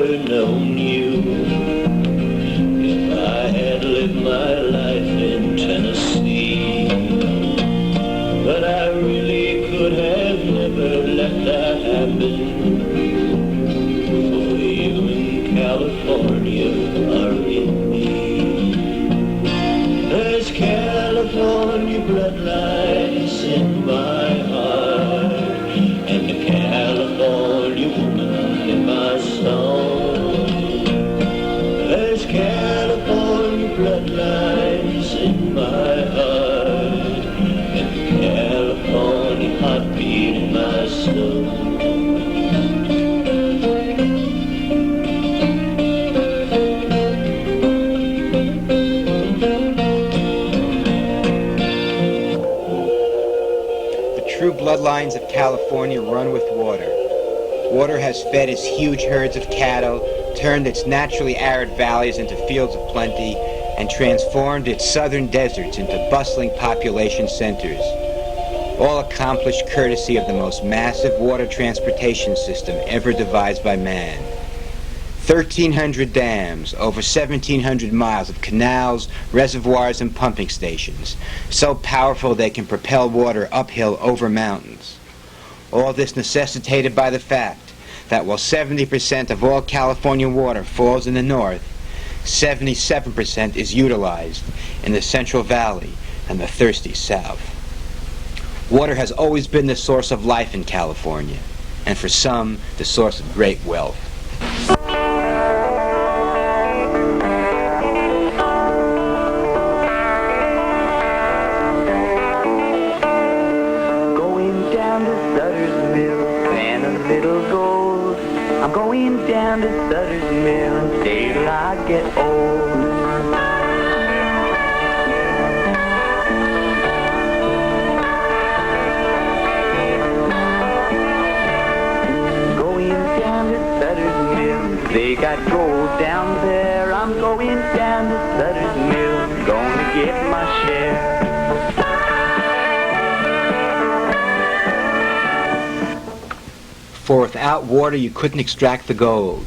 never known you. If I had lived my life in Tennessee, but I really could have never let that happen. For you in California are in me. There's California bloodlines in my heart, and the California woman in my song. There's California bloodlines in my heart, and the California heartbeat in my soul. True bloodlines of California run with water. Water has fed its huge herds of cattle, turned its naturally arid valleys into fields of plenty, and transformed its southern deserts into bustling population centers. All accomplished courtesy of the most massive water transportation system ever devised by man. 1,300 dams, over 1,700 miles of canals, reservoirs, and pumping stations, so powerful they can propel water uphill over mountains. All this necessitated by the fact that while 70% of all California water falls in the north, 77% is utilized in the Central Valley and the thirsty south. Water has always been the source of life in California, and for some, the source of great wealth. I'm going down to Sutter's Mill until I get old. Going down to Sutter's Mill, they got gold down there. I'm going down to Sutter's Mill, gonna get my share. For without water you couldn't extract the gold,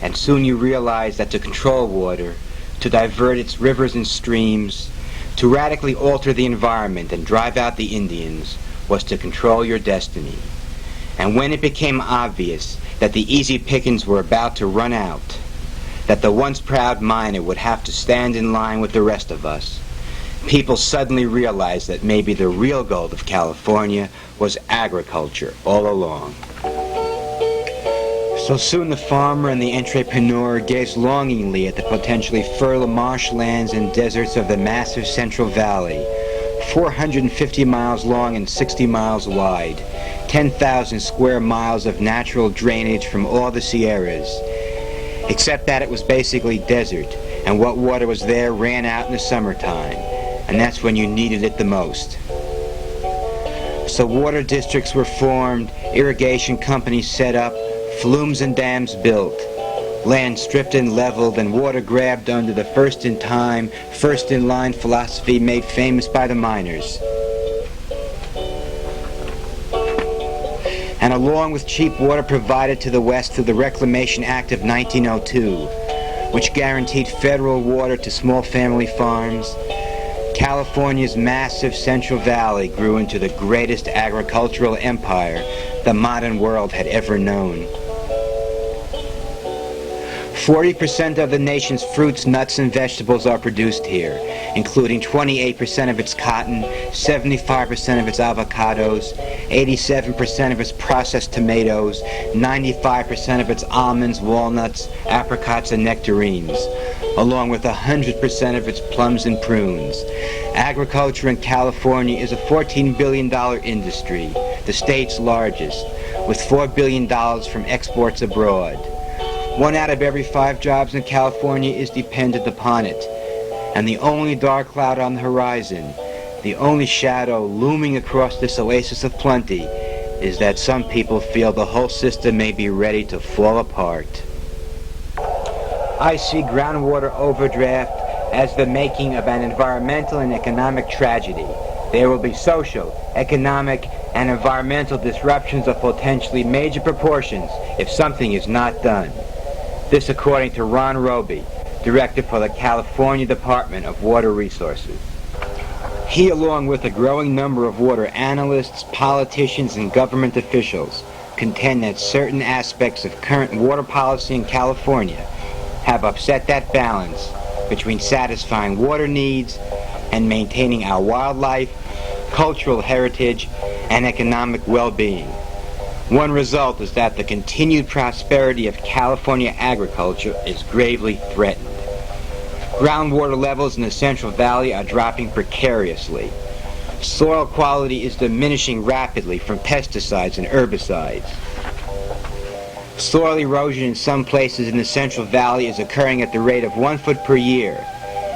and soon you realized that to control water, to divert its rivers and streams, to radically alter the environment and drive out the Indians, was to control your destiny. And when it became obvious that the easy pickings were about to run out, that the once proud miner would have to stand in line with the rest of us, people suddenly realized that maybe the real gold of California was agriculture all along. So soon the farmer and the entrepreneur gazed longingly at the potentially fertile marshlands and deserts of the massive Central Valley, 450 miles long and 60 miles wide, 10,000 square miles of natural drainage from all the Sierras, except that it was basically desert, and what water was there ran out in the summertime, and that's when you needed it the most. So water districts were formed, irrigation companies set up, flumes and dams built, land stripped and leveled, and water grabbed under the first-in-time, first-in-line philosophy made famous by the miners. And along with cheap water provided to the West through the Reclamation Act of 1902, which guaranteed federal water to small family farms, California's massive Central Valley grew into the greatest agricultural empire the modern world had ever known. 40% of the nation's fruits, nuts, and vegetables are produced here, including 28% of its cotton, 75% of its avocados, 87% of its processed tomatoes, 95% of its almonds, walnuts, apricots, and nectarines, along with 100% of its plums and prunes. Agriculture in California is a $14 billion industry, the state's largest, with $4 billion from exports abroad. 1 out of every 5 jobs in California is dependent upon it. And the only dark cloud on the horizon, the only shadow looming across this oasis of plenty, is that some people feel the whole system may be ready to fall apart. I see groundwater overdraft as the making of an environmental and economic tragedy. There will be social, economic, and environmental disruptions of potentially major proportions if something is not done. This according to Ron Roby, Director for the California Department of Water Resources. He, along with a growing number of water analysts, politicians, and government officials, contend that certain aspects of current water policy in California have upset that balance between satisfying water needs and maintaining our wildlife, cultural heritage, and economic well-being. One result is that the continued prosperity of California agriculture is gravely threatened. Groundwater levels in the Central Valley are dropping precariously. Soil quality is diminishing rapidly from pesticides and herbicides. Soil erosion in some places in the Central Valley is occurring at the rate of 1 foot per year,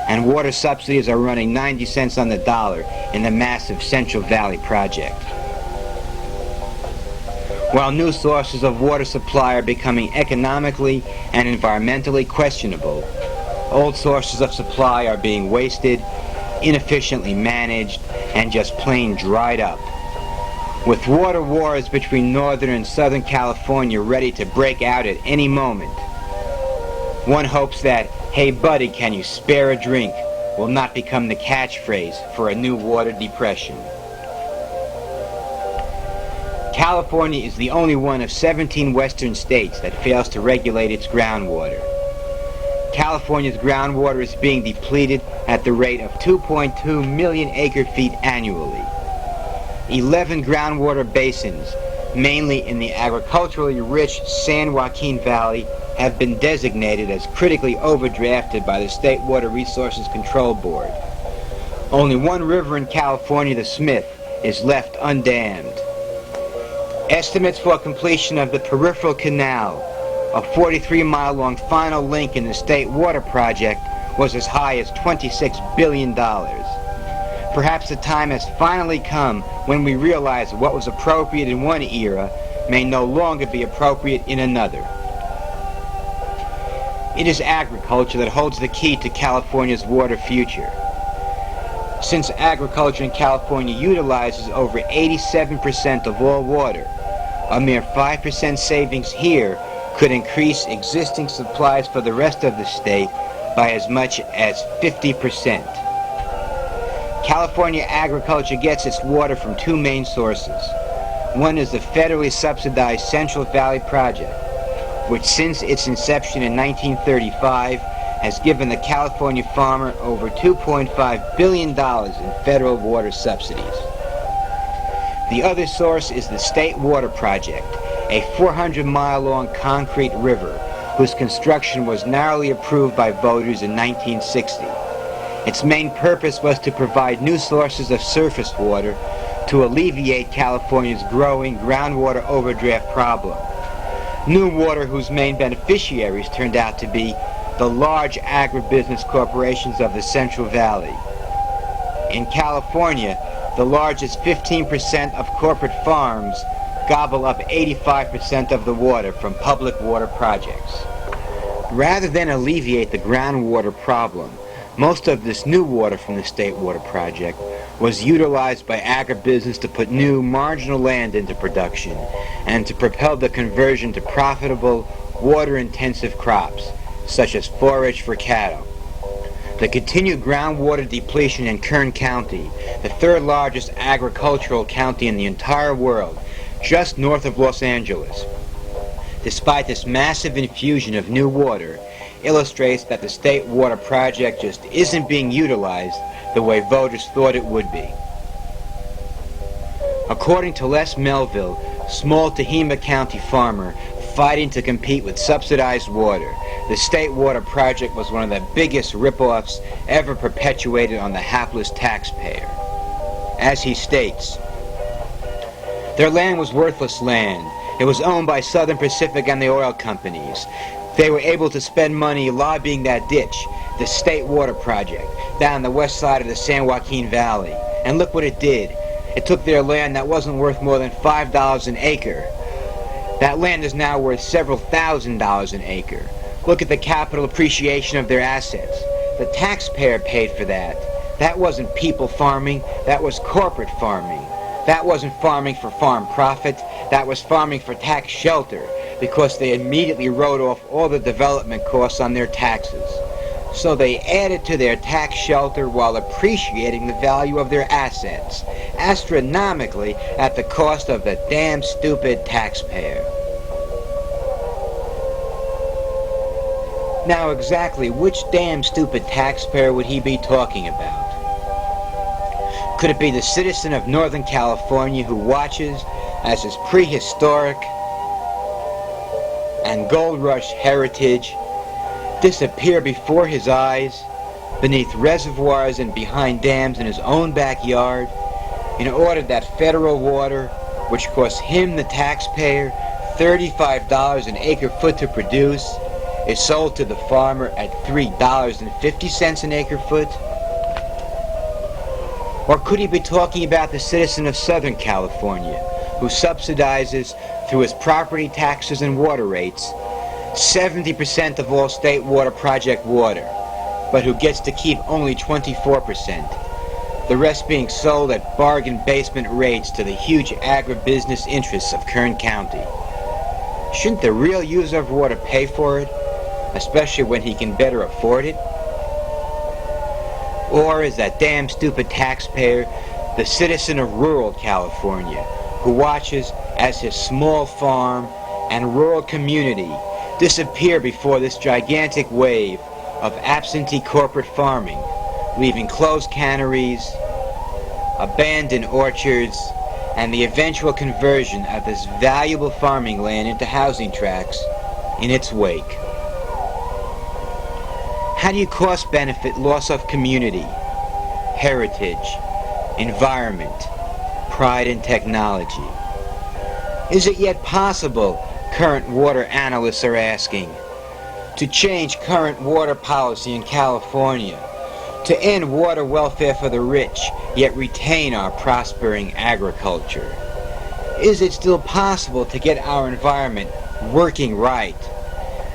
and water subsidies are running 90 cents on the dollar in the massive Central Valley project. While new sources of water supply are becoming economically and environmentally questionable, old sources of supply are being wasted, inefficiently managed, and just plain dried up. With water wars between Northern and Southern California ready to break out at any moment, one hopes that, "Hey buddy, can you spare a drink?" will not become the catchphrase for a new water depression. California is the only one of 17 western states that fails to regulate its groundwater. California's groundwater is being depleted at the rate of 2.2 million acre-feet annually. 11 groundwater basins, mainly in the agriculturally rich San Joaquin Valley, have been designated as critically overdrafted by the State Water Resources Control Board. Only one river in California, the Smith, is left undammed. Estimates for completion of the Peripheral Canal, a 43-mile-long final link in the State Water Project, was as high as $26 billion. Perhaps the time has finally come when we realize what was appropriate in one era may no longer be appropriate in another. It is agriculture that holds the key to California's water future. Since agriculture in California utilizes over 87% of all water, a mere 5% savings here could increase existing supplies for the rest of the state by as much as 50%. California agriculture gets its water from two main sources. One is the federally subsidized Central Valley Project, which since its inception in 1935 has given the California farmer over $2.5 billion in federal water subsidies. The other source is the State Water Project, a 400-mile-long concrete river whose construction was narrowly approved by voters in 1960. Its main purpose was to provide new sources of surface water to alleviate California's growing groundwater overdraft problem. New water whose main beneficiaries turned out to be the large agribusiness corporations of the Central Valley. In California, the largest 15% of corporate farms gobble up 85% of the water from public water projects. Rather than alleviate the groundwater problem, most of this new water from the State Water Project was utilized by agribusiness to put new marginal land into production and to propel the conversion to profitable, water-intensive crops, such as forage for cattle. The continued groundwater depletion in Kern County, the third largest agricultural county in the entire world, just north of Los Angeles, despite this massive infusion of new water, illustrates that the State Water Project just isn't being utilized the way voters thought it would be. According to Les Melville, small Tehama County farmer fighting to compete with subsidized water, the State Water Project was one of the biggest rip-offs ever perpetuated on the hapless taxpayer. As he states, their land was worthless land. It was owned by Southern Pacific and the oil companies. They were able to spend money lobbying that ditch, the State Water Project, down the west side of the San Joaquin Valley. And look what it did. It took their land that wasn't worth more than $5 an acre. That land is now worth several $1,000s an acre. Look at the capital appreciation of their assets. The taxpayer paid for that. That wasn't people farming, that was corporate farming. That wasn't farming for farm profit, that was farming for tax shelter. because they immediately wrote off all the development costs on their taxes. So they added to their tax shelter while appreciating the value of their assets, astronomically at the cost of the damn stupid taxpayer. Now exactly which damn stupid taxpayer would he be talking about? Could it be the citizen of Northern California who watches as his prehistoric and gold rush heritage disappear before his eyes, beneath reservoirs and behind dams in his own backyard, in order that federal water, which costs him, the taxpayer, $35 an acre-foot to produce, is sold to the farmer at $3.50 an acre-foot? Or could he be talking about the citizen of Southern California, who subsidizes, through his property taxes and water rates, 70% of all state water project water, but who gets to keep only 24%, the rest being sold at bargain basement rates to the huge agribusiness interests of Kern County? Shouldn't the real user of water pay for it, especially when he can better afford it? Or is that damn stupid taxpayer the citizen of rural California, who watches as his small farm and rural community disappear before this gigantic wave of absentee corporate farming, leaving closed canneries, abandoned orchards, and the eventual conversion of this valuable farming land into housing tracts in its wake? How do you cost-benefit loss of community, heritage, environment, pride, and technology? Is it yet possible, current water analysts are asking, to change current water policy in California, to end water welfare for the rich, yet retain our prospering agriculture? Is it still possible to get our environment working right,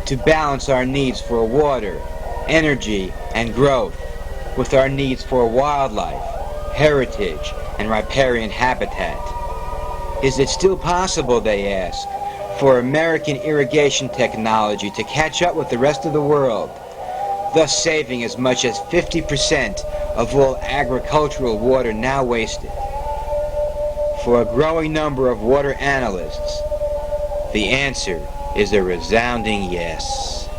to balance our needs for water, energy, and growth with our needs for wildlife, heritage, and riparian habitat? Is it still possible, they ask, for American irrigation technology to catch up with the rest of the world, thus saving as much as 50% of all agricultural water now wasted? For a growing number of water analysts, the answer is a resounding yes.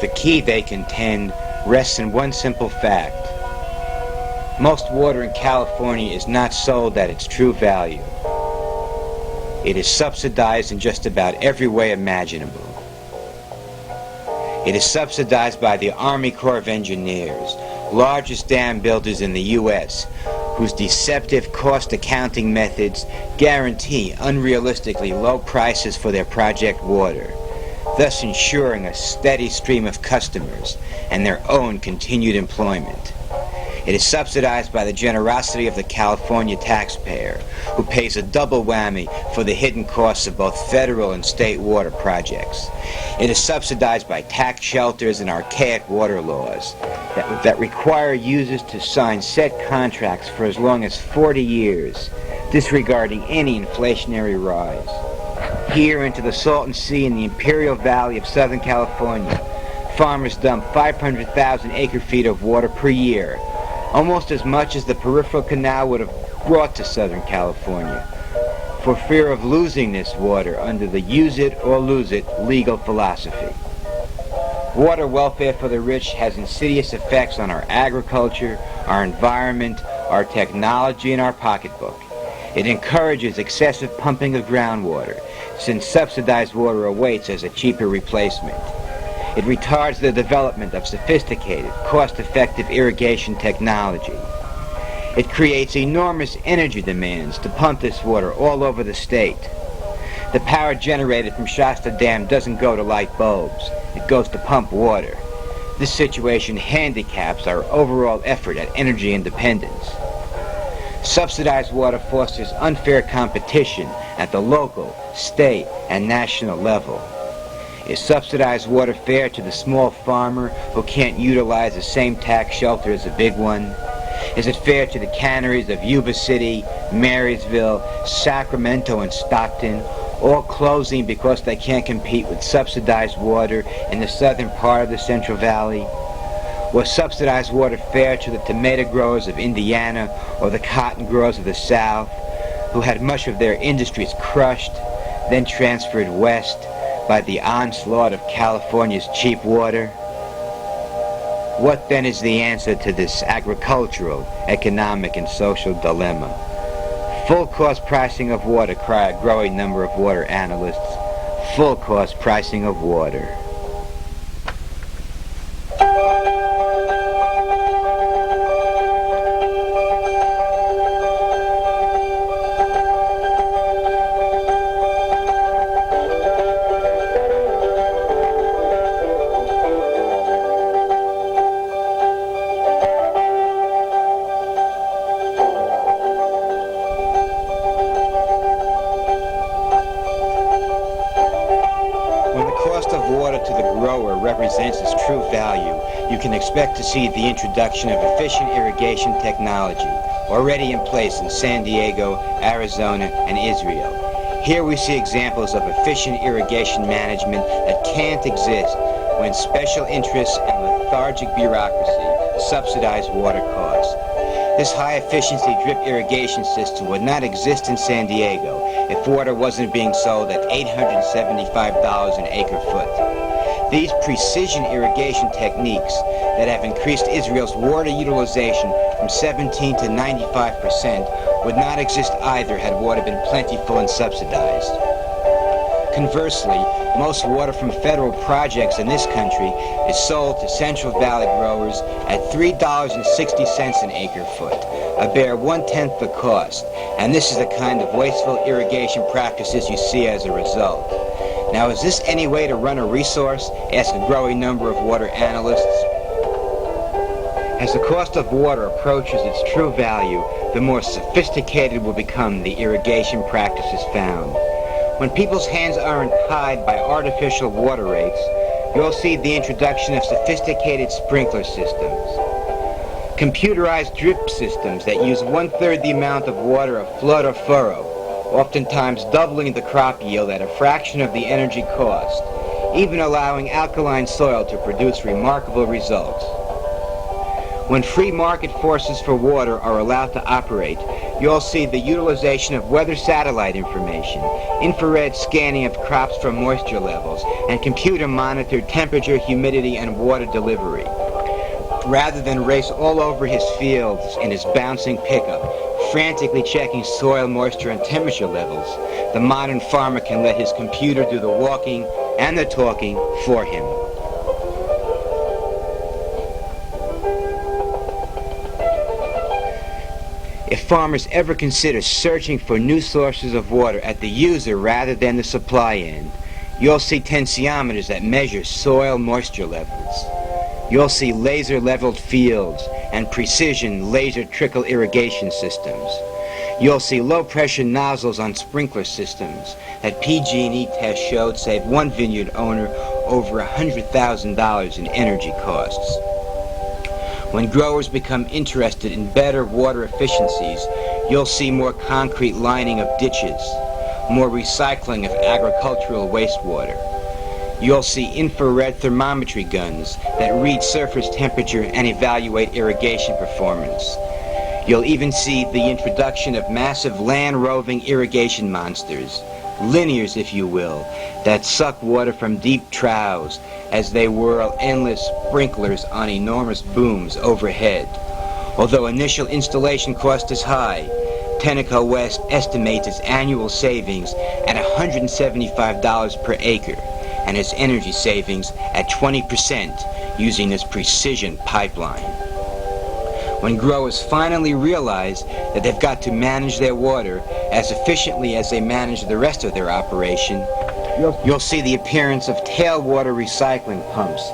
The key, they contend, rests in one simple fact. Most water in California is not sold at its true value. It is subsidized in just about every way imaginable. It is subsidized by the Army Corps of Engineers, largest dam builders in the U.S., whose deceptive cost accounting methods guarantee unrealistically low prices for their project water, thus ensuring a steady stream of customers and their own continued employment. It is subsidized by the generosity of the California taxpayer, who pays a double whammy for the hidden costs of both federal and state water projects. It is subsidized by tax shelters and archaic water laws that require users to sign set contracts for as long as 40 years, disregarding any inflationary rise. Here into the Salton Sea in the Imperial Valley of Southern California, farmers dump 500,000 acre-feet of water per year, almost as much as the peripheral canal would have brought to Southern California, for fear of losing this water under the use it or lose it legal philosophy. Water welfare for the rich has insidious effects on our agriculture, our environment, our technology, and our pocketbook. It encourages excessive pumping of groundwater, since subsidized water awaits as a cheaper replacement. It retards the development of sophisticated, cost-effective irrigation technology. It creates enormous energy demands to pump this water all over the state. The power generated from Shasta Dam doesn't go to light bulbs. It goes to pump water. This situation handicaps our overall effort at energy independence. Subsidized water fosters unfair competition at the local, state, and national level. Is subsidized water fair to the small farmer who can't utilize the same tax shelter as the big one? Is it fair to the canneries of Yuba City, Marysville, Sacramento, and Stockton, all closing because they can't compete with subsidized water in the southern part of the Central Valley? Was subsidized water fair to the tomato growers of Indiana or the cotton growers of the South, who had much of their industries crushed, then transferred west by the onslaught of California's cheap water? What then is the answer to this agricultural, economic, and social dilemma? Full cost pricing of water, cry a growing number of water analysts. Full cost pricing of water. Represents its true value, you can expect to see the introduction of efficient irrigation technology already in place in San Diego, Arizona, and Israel. Here we see examples of efficient irrigation management that can't exist when special interests and lethargic bureaucracy subsidize water costs. This high-efficiency drip irrigation system would not exist in San Diego if water wasn't being sold at $875 an acre-foot. These precision irrigation techniques that have increased Israel's water utilization from 17 to 95% would not exist either had water been plentiful and subsidized. Conversely, most water from federal projects in this country is sold to Central Valley growers at $3.60 an acre-foot, a bare one-tenth the cost, and this is the kind of wasteful irrigation practices you see as a result. Now, is this any way to run a resource? Ask a growing number of water analysts. As the cost of water approaches its true value, the more sophisticated will become the irrigation practices found. When people's hands aren't tied by artificial water rates, you'll see the introduction of sophisticated sprinkler systems. Computerized drip systems that use one-third the amount of water of flood or furrow, oftentimes doubling the crop yield at a fraction of the energy cost, even allowing alkaline soil to produce remarkable results. When free market forces for water are allowed to operate, you'll see the utilization of weather satellite information, infrared scanning of crops for moisture levels, and computer-monitored temperature, humidity, and water delivery. Rather than race all over his fields in his bouncing pickup, frantically checking soil moisture and temperature levels, the modern farmer can let his computer do the walking and the talking for him. If farmers ever consider searching for new sources of water at the user rather than the supply end, you'll see tensiometers that measure soil moisture levels. You'll see laser-leveled fields and precision laser trickle irrigation systems. You'll see low-pressure nozzles on sprinkler systems that PG&E tests showed save one vineyard owner over $100,000 in energy costs. When growers become interested in better water efficiencies, you'll see more concrete lining of ditches, more recycling of agricultural wastewater. You'll see infrared thermometry guns that read surface temperature and evaluate irrigation performance. You'll even see the introduction of massive land-roving irrigation monsters, linears if you will, that suck water from deep troughs as they whirl endless sprinklers on enormous booms overhead. Although initial installation cost is high, Tenneco West estimates its annual savings at $175 per acre, and its energy savings at 20% using this precision pipeline. When growers finally realize that they've got to manage their water as efficiently as they manage the rest of their operation, you'll see the appearance of tailwater recycling pumps,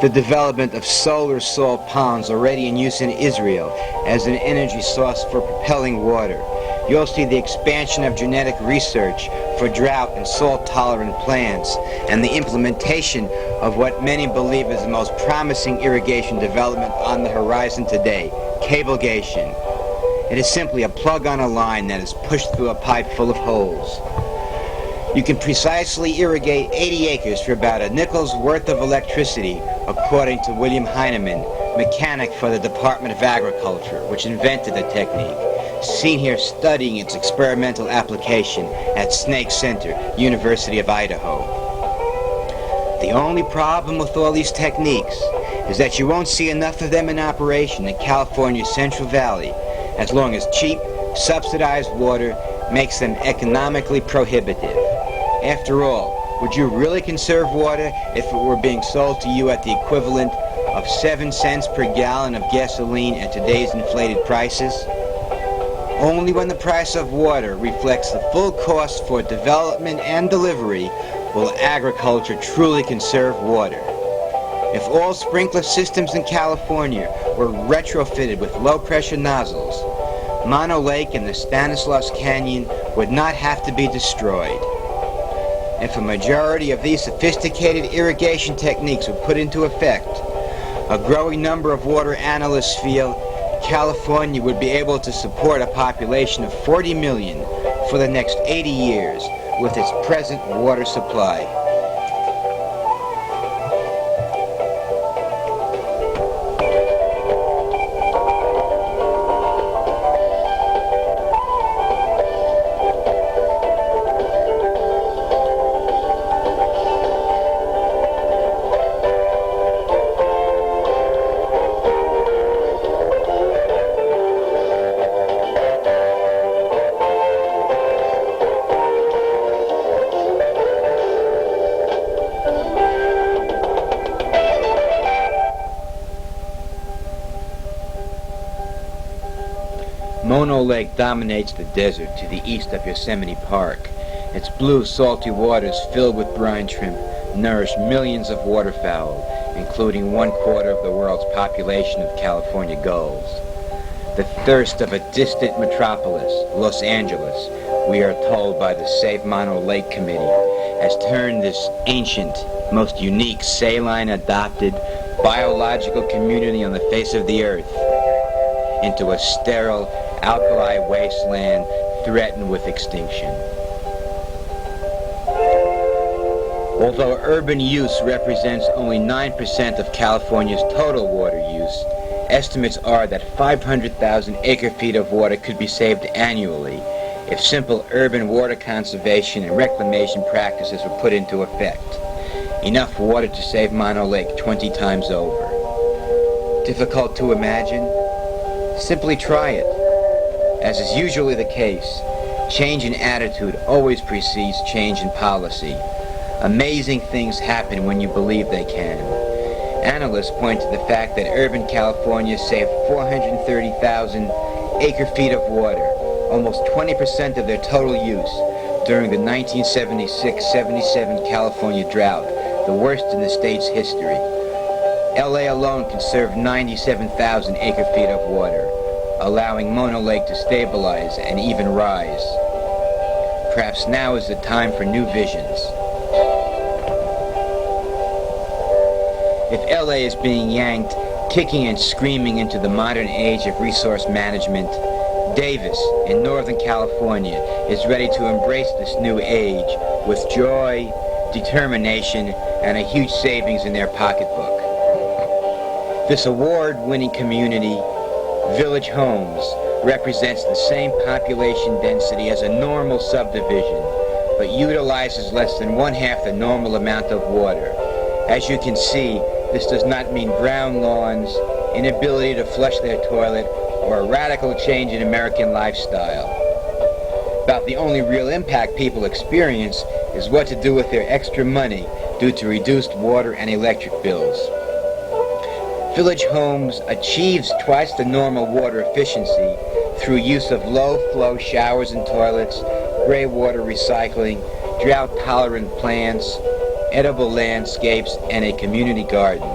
the development of solar salt ponds already in use in Israel as an energy source for propelling water. You'll see the expansion of genetic research for drought and salt-tolerant plants, and the implementation of what many believe is the most promising irrigation development on the horizon today, cablegation. It is simply a plug on a line that is pushed through a pipe full of holes. You can precisely irrigate 80 acres for about a nickel's worth of electricity, according to William Heinemann, mechanic for the Department of Agriculture, which invented the technique, seen here studying its experimental application at Snake Center, University of Idaho. The only problem with all these techniques is that you won't see enough of them in operation in California's Central Valley, as long as cheap, subsidized water makes them economically prohibitive. After all, would you really conserve water if it were being sold to you at the equivalent of 7 cents per gallon of gasoline at today's inflated prices? Only when the price of water reflects the full cost for development and delivery will agriculture truly conserve water. If all sprinkler systems in California were retrofitted with low-pressure nozzles, Mono Lake and the Stanislaus Canyon would not have to be destroyed. If a majority of these sophisticated irrigation techniques were put into effect, a growing number of water analysts feel California would be able to support a population of 40 million for the next 80 years with its present water supply. Mono Lake dominates the desert to the east of Yosemite Park. Its blue, salty waters filled with brine shrimp nourish millions of waterfowl, including 1/4 of the world's population of California gulls. The thirst of a distant metropolis, Los Angeles, we are told by the Save Mono Lake Committee, has turned this ancient, most unique, saline-adopted, biological community on the face of the earth into a sterile, alkali wasteland threatened with extinction. Although urban use represents only 9% of California's total water use, estimates are that 500,000 acre-feet of water could be saved annually if simple urban water conservation and reclamation practices were put into effect. Enough water to save Mono Lake 20 times over. Difficult to imagine? Simply try it. As is usually the case, change in attitude always precedes change in policy. Amazing things happen when you believe they can. Analysts point to the fact that urban California saved 430,000 acre-feet of water, almost 20% of their total use, during the 1976-77 California drought, the worst in the state's history. LA alone conserved 97,000 acre-feet of water, allowing Mono Lake to stabilize and even rise. Perhaps now is the time for new visions. If LA is being yanked, kicking and screaming into the modern age of resource management, Davis in Northern California is ready to embrace this new age with joy, determination, and a huge savings in their pocketbook. This award-winning community, Village Homes, represents the same population density as a normal subdivision, but utilizes less than 1/2 the normal amount of water. As you can see, this does not mean brown lawns, inability to flush their toilet, or a radical change in American lifestyle. About the only real impact people experience is what to do with their extra money due to reduced water and electric bills. Village Homes achieves twice the normal water efficiency through use of low-flow showers and toilets, gray water recycling, drought-tolerant plants, edible landscapes, and a community garden.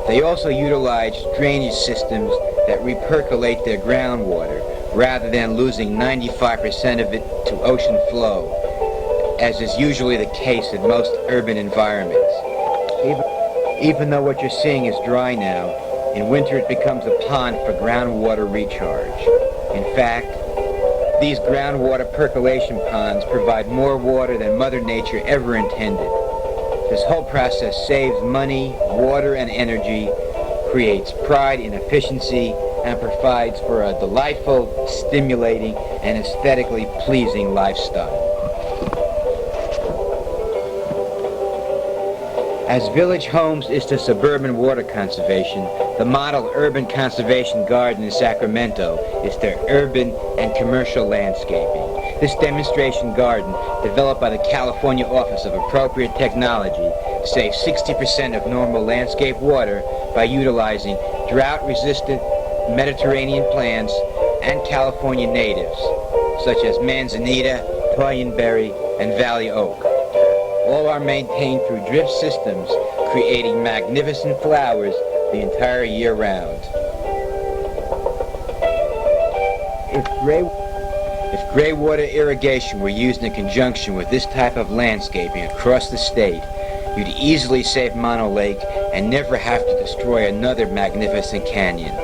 They also utilize drainage systems that repercolate their groundwater rather than losing 95% of it to ocean flow, as is usually the case in most urban environments. Even though what you're seeing is dry now, in winter it becomes a pond for groundwater recharge. In fact, These groundwater percolation ponds provide more water than Mother Nature ever intended. This whole process saves money, water, and energy, creates pride in efficiency, and provides for a delightful, stimulating, and aesthetically pleasing lifestyle. As Village Homes is to suburban water conservation, the model urban conservation garden in Sacramento is to urban and commercial landscaping. This demonstration garden, developed by the California Office of Appropriate Technology, saves 60% of normal landscape water by utilizing drought-resistant Mediterranean plants and California natives, such as manzanita, Toyonberry, and valley oak. All are maintained through drip systems, creating magnificent flowers the entire year round. If gray water irrigation were used in conjunction with this type of landscaping across the state, you'd easily save Mono Lake and never have to destroy another magnificent canyon.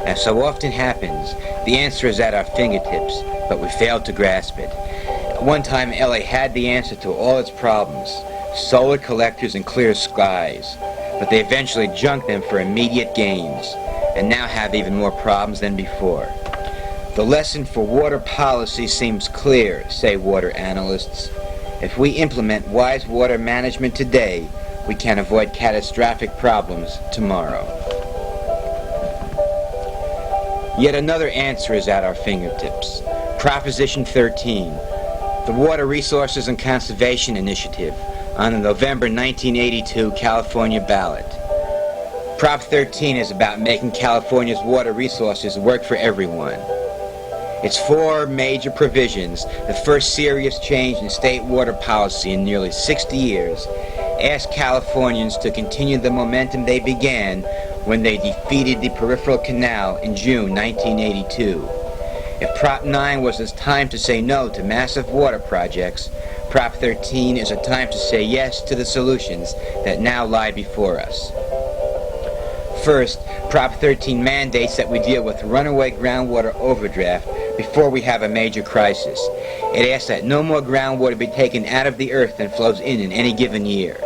As so often happens, the answer is at our fingertips, but we failed to grasp it. At one time, LA had the answer to all its problems: solar collectors and clear skies. But they eventually junked them for immediate gains, and now have even more problems than before. The lesson for water policy seems clear, say water analysts. If we implement wise water management today, we can avoid catastrophic problems tomorrow. Yet another answer is at our fingertips. Proposition 13, the Water Resources and Conservation Initiative, on the November 1982 California ballot. Prop 13 is about making California's water resources work for everyone. Its four major provisions, the first serious change in state water policy in nearly 60 years, ask Californians to continue the momentum they began when they defeated the Peripheral Canal in June 1982. If Prop 9 was a time to say no to massive water projects, Prop 13 is a time to say yes to the solutions that now lie before us. First, Prop 13 mandates that we deal with runaway groundwater overdraft before we have a major crisis. It asks that no more groundwater be taken out of the earth than flows in any given year.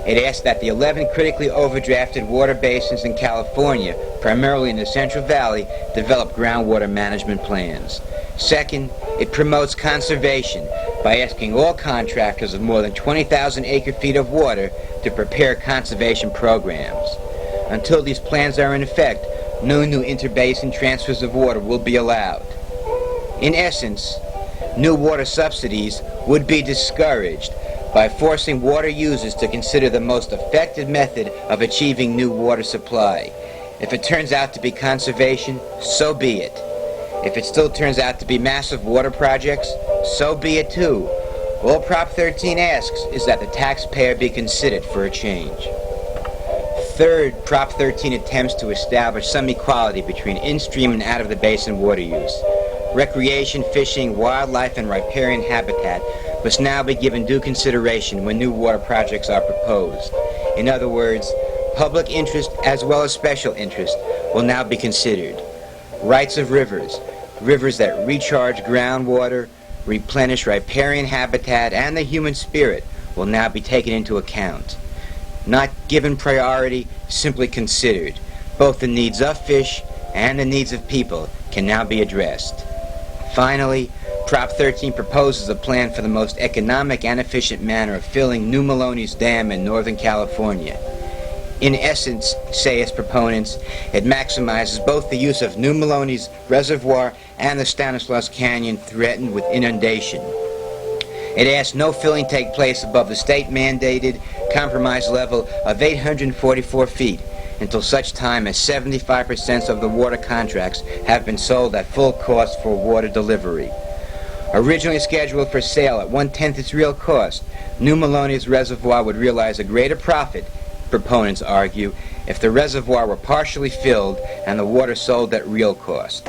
It asks that the 11 critically overdrafted water basins in California, primarily in the Central Valley, develop groundwater management plans. Second, it promotes conservation by asking all contractors of more than 20,000 acre-feet of water to prepare conservation programs. Until these plans are in effect, no new interbasin transfers of water will be allowed. In essence, new water subsidies would be discouraged by forcing water users to consider the most effective method of achieving new water supply. If it turns out to be conservation, so be it. If it still turns out to be massive water projects, so be it too. All Prop 13 asks is that the taxpayer be considered for a change. Third, Prop 13 attempts to establish some equality between in-stream and out-of-the-basin water use. Recreation, fishing, wildlife, and riparian habitat must now be given due consideration when new water projects are proposed. In other words, public interest as well as special interest will now be considered. Rights of rivers, rivers that recharge groundwater, replenish riparian habitat, and the human spirit will now be taken into account. Not given priority, simply considered. Both the needs of fish and the needs of people can now be addressed. Finally, Prop 13 proposes a plan for the most economic and efficient manner of filling New Maloney's Dam in Northern California. In essence, say its proponents, it maximizes both the use of New Maloney's reservoir and the Stanislaus Canyon threatened with inundation. It asks no filling take place above the state-mandated compromise level of 844 feet until such time as 75% of the water contracts have been sold at full cost for water delivery. Originally scheduled for sale at 1/10 its real cost, New Maloney's reservoir would realize a greater profit, proponents argue, if the reservoir were partially filled and the water sold at real cost.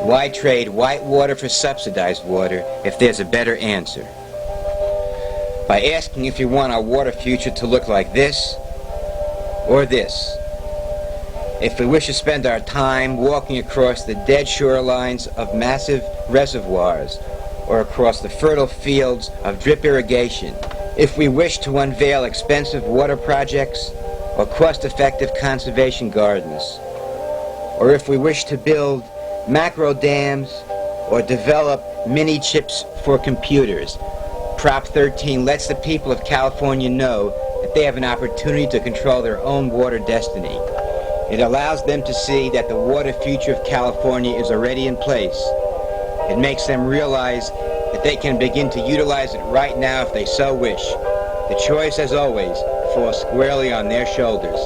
Why trade white water for subsidized water if there's a better answer? By asking if you want our water future to look like this or this. If we wish to spend our time walking across the dead shorelines of massive reservoirs, or across the fertile fields of drip irrigation, if we wish to unveil expensive water projects or cost-effective conservation gardens, or if we wish to build macro dams or develop mini chips for computers, Prop 13 lets the people of California know that they have an opportunity to control their own water destiny. It allows them to see that the water future of California is already in place. It makes them realize that they can begin to utilize it right now if they so wish. The choice, as always, falls squarely on their shoulders.